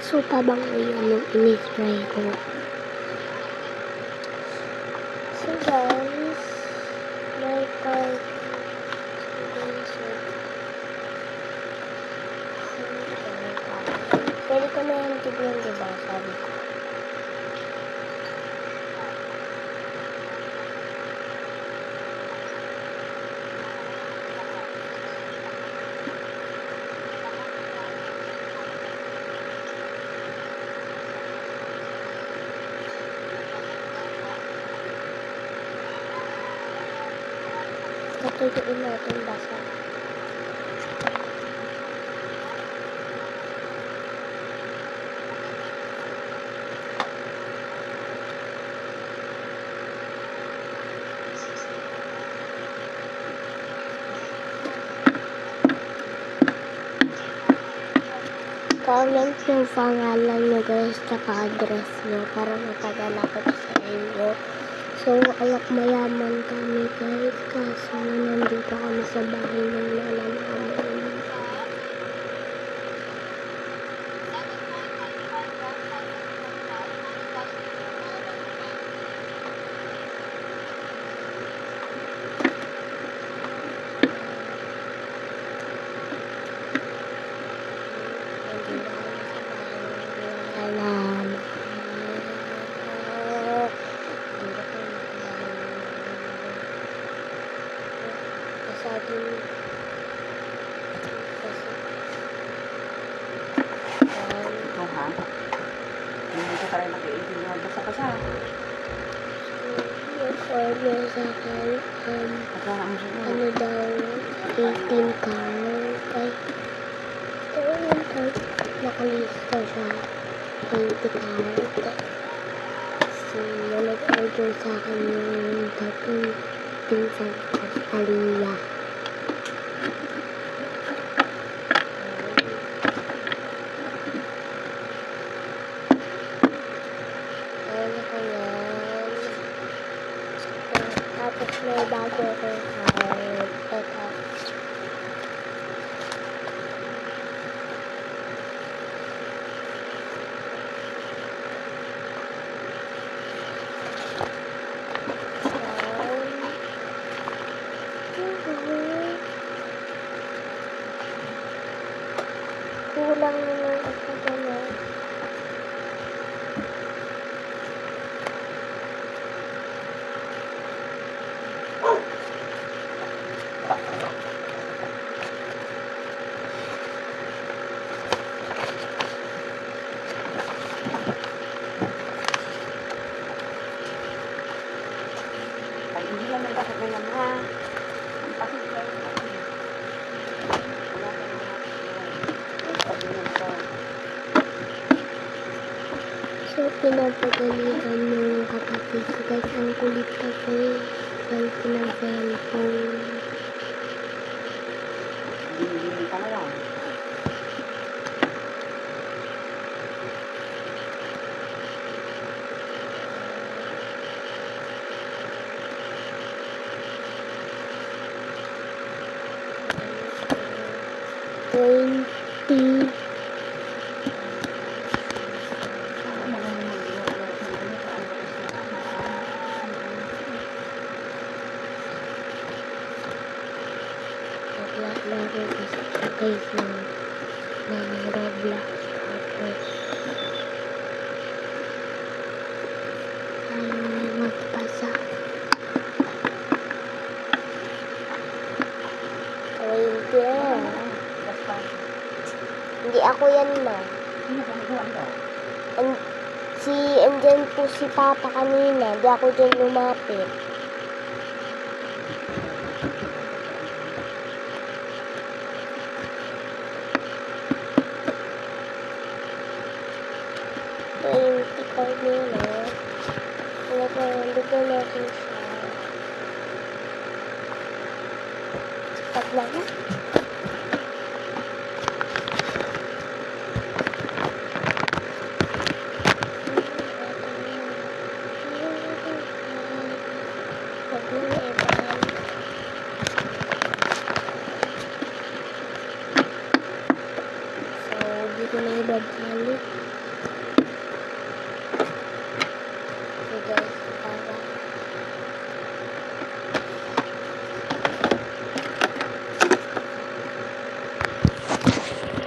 So, pabango yan yung ini-spray ko. So, guys, my card. Pwede ko na yung tignan, diba? Sabi ko. Katutuin natin basa. Comment yung pangalan nyo guys, tsaka address nyo para matagal ako sa inyo. So, alak mayaman kami guys, kaso nandito kami sa bahay ng lola namin. Sa atin ito ha? Hindi ka tayo mag-iintindihan. Basta-basa. order sa akin ano daw 18 card ay ito yung card nakalista siya 20 card so nag-order sa akin yung tatong pinsan ko Aliyah. Tapos may bago akong card. Ito. Kulang naman ako dyan. Hindi lang may bakit ganyan ha. Kasi hindi lang yung bakit. So, pinapagalitan yung kapatid ko guys. Ang kulit kasi. Ang pinag-cellphone. Hindi ka na lang. Laro kasi guys ng Roblox. Tapos ayaw magpasa. 20 na. Hindi ako yan ma. Andyan po si Papa kanina. Hindi ako dyan lumapit. Card nila. Bigyan natin siya. Pag lang.